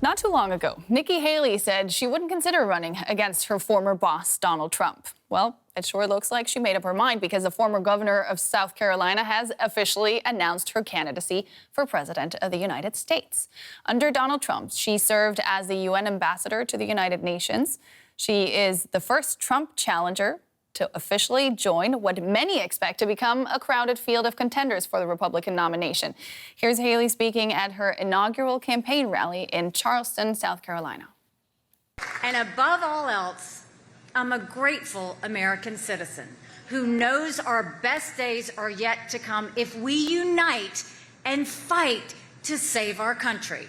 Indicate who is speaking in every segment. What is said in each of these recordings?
Speaker 1: Not too long ago, Nikki Haley said she wouldn't consider running against her former boss, Donald Trump. Well, it sure looks like she made up her mind because the former governor of South Carolina has officially announced her candidacy for president of the United States. Under Donald Trump, she served as the UN ambassador to the United Nations. She is the first Trump challenger to officially join what many expect to become a crowded field of contenders for the Republican nomination. Here's Haley speaking at her inaugural campaign rally in Charleston, South Carolina.
Speaker 2: And above all else, I'm a grateful American citizen who knows our best days are yet to come if we unite and fight to save our country.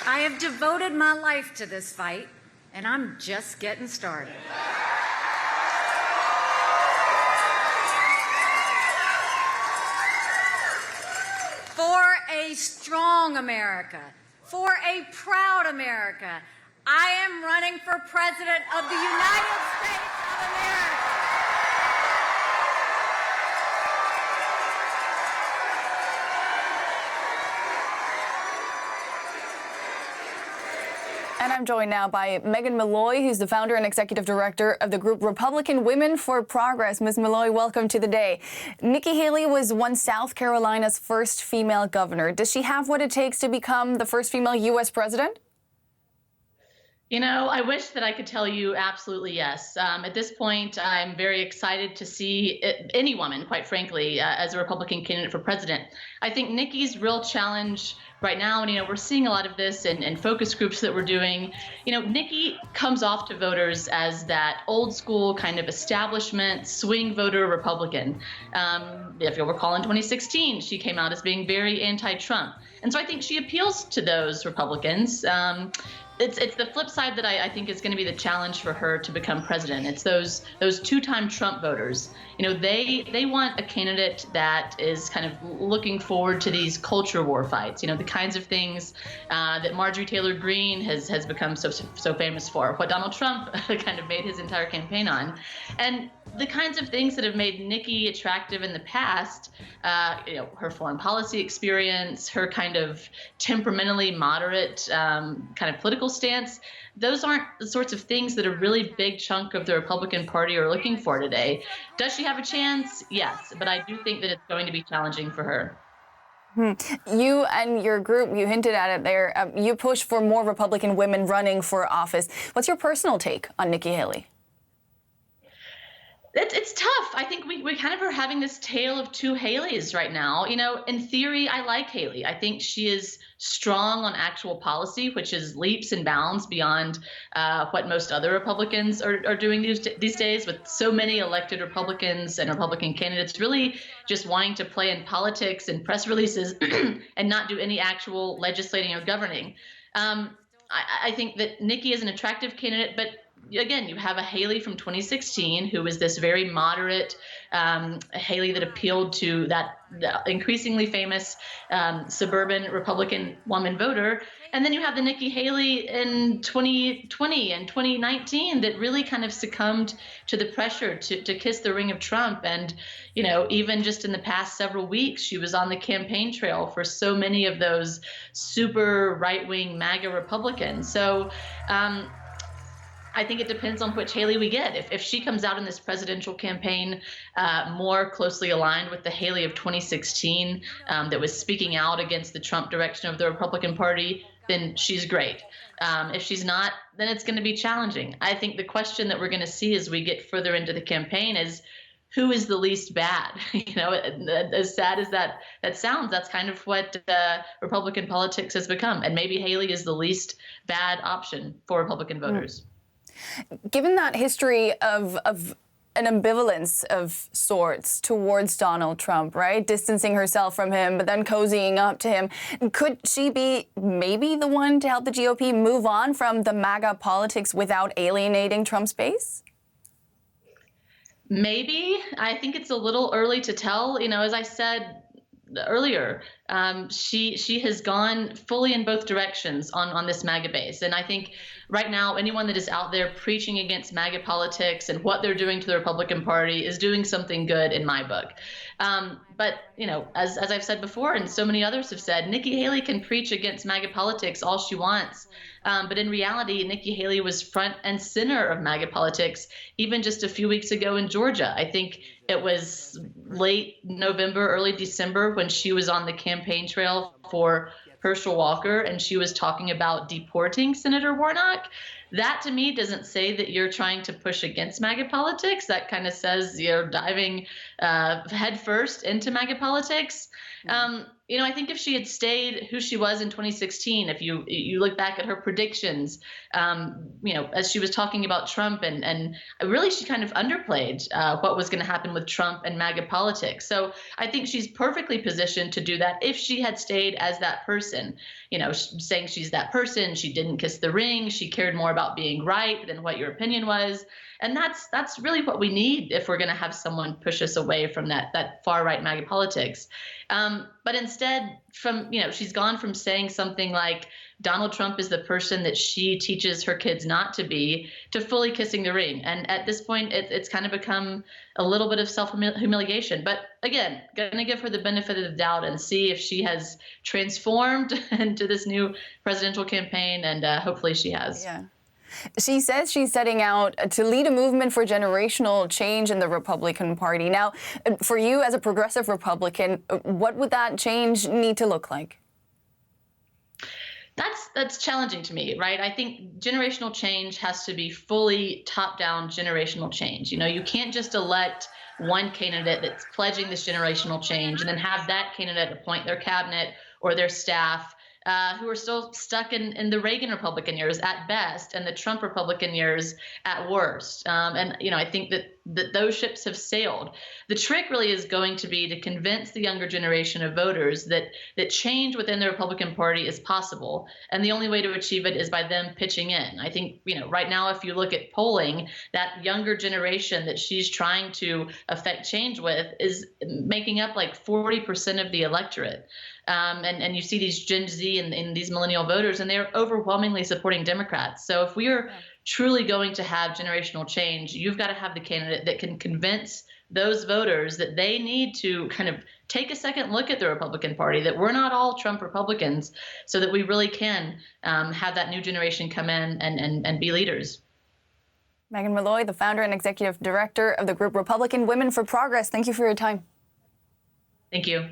Speaker 2: I have devoted my life to this fight, and I'm just getting started. For a strong America, for a proud America, I am running for President of the United States of America.
Speaker 1: And I'm joined now by Megan Malloy, who's the founder and executive director of the group Republican Women for Progress. Ms. Malloy, welcome to the day. Nikki Haley was once South Carolina's first female governor. Does she have what it takes to become the first female U.S. president?
Speaker 3: You know, I wish that I could tell you absolutely yes. At this point, I'm very excited to see any woman, quite frankly, as a Republican candidate for president. I think Nikki's real challenge right now, and we're seeing a lot of this in focus groups that we're doing. Nikki comes off to voters as that old school kind of establishment swing voter Republican. If you'll recall, in 2016, she came out as being very anti-Trump. And so I think she appeals to those Republicans. It's the flip side that I think is going to be the challenge for her to become president. It's those two-time Trump voters. They want a candidate that is kind of looking forward to these culture war fights. The kinds of things that Marjorie Taylor Greene has become so famous for. What Donald Trump kind of made his entire campaign on, and the kinds of things that have made Nikki attractive in the past. Her foreign policy experience, her kind of temperamentally moderate kind of political stance. Those aren't the sorts of things that a really big chunk of the Republican Party are looking for today. Does she have a chance? Yes, but I do think that it's going to be challenging for her.
Speaker 1: You and your group, you hinted at it there, you push for more Republican women running for office. What's your personal take on Nikki Haley?
Speaker 3: It's tough. I think we kind of are having this tale of two Haleys right now. In theory, I like Haley. I think she is strong on actual policy, which is leaps and bounds beyond what most other Republicans are doing these days, with so many elected Republicans and Republican candidates really just wanting to play in politics and press releases and not do any actual legislating or governing. I think that Nikki is an attractive candidate, but again, you have a Haley from 2016 who was this very moderate Haley that appealed to that increasingly famous suburban Republican woman voter. And then you have the Nikki Haley in 2020 and 2019 that really kind of succumbed to the pressure to kiss the ring of Trump. And, even just in the past several weeks, she was on the campaign trail for so many of those super right-wing MAGA Republicans. So, I think it depends on which Haley we get. If she comes out in this presidential campaign more closely aligned with the Haley of 2016 that was speaking out against the Trump direction of the Republican Party, then she's great. If she's not, then it's going to be challenging. I think the question that we're going to see as we get further into the campaign is, who is the least bad? As sad as that sounds, that's kind of what Republican politics has become. And maybe Haley is the least bad option for Republican voters.
Speaker 1: Given that history of an ambivalence of sorts towards Donald Trump, right? Distancing herself from him, but then cozying up to him. Could she be maybe the one to help the GOP move on from the MAGA politics without alienating Trump's base?
Speaker 3: Maybe. I think it's a little early to tell. As I said earlier, She has gone fully in both directions on this MAGA base. And I think right now, anyone that is out there preaching against MAGA politics and what they're doing to the Republican Party is doing something good in my book. But, you know, as I've said before, and so many others have said, Nikki Haley can preach against MAGA politics all she wants. But in reality, Nikki Haley was front and center of MAGA politics even just a few weeks ago in Georgia. I think it was late November, early December when she was on the campaign trail for Herschel Walker and she was talking about deporting Senator Warnock. That to me doesn't say that you're trying to push against MAGA politics. That kind of says you're diving headfirst into MAGA politics. You know, I think if she had stayed who she was in 2016, if you look back at her predictions, you know, as she was talking about Trump and really she kind of underplayed what was going to happen with Trump and MAGA politics. So I think she's perfectly positioned to do that if she had stayed as that person, you know, saying she's that person. She didn't kiss the ring. She cared more about being right than what your opinion was. And that's really what we need if we're going to have someone push us away from that far right MAGA politics. But instead, she's gone from saying something like Donald Trump is the person that she teaches her kids not to be to fully kissing the ring. And at this point, it's kind of become a little bit of self-humiliation. But again, going to give her the benefit of the doubt and see if she has transformed into this new presidential campaign. And hopefully she has.
Speaker 1: Yeah. She says she's setting out to lead a movement for generational change in the Republican Party. Now, for you as a progressive Republican, what would that change need to look like?
Speaker 3: That's challenging to me, right? I think generational change has to be fully top-down generational change. You know, you can't just elect one candidate that's pledging this generational change and then have that candidate appoint their cabinet or their staff who are still stuck in the Reagan Republican years at best and the Trump Republican years at worst. And, you know, I think that those ships have sailed. The trick really is going to be to convince the younger generation of voters that change within the Republican Party is possible. And the only way to achieve it is by them pitching in. I think, you know, right now, if you look at polling, that younger generation that she's trying to affect change with is making up like 40% of the electorate. And you see these Gen Z and these millennial voters, and they're overwhelmingly supporting Democrats. So if we are truly going to have generational change, you've got to have the candidate that can convince those voters that they need to kind of take a second look at the Republican Party, that we're not all Trump Republicans, so that we really can have that new generation come in and be leaders.
Speaker 1: Megan Malloy, the founder and executive director of the group Republican Women for Progress. Thank you for your time.
Speaker 3: Thank you.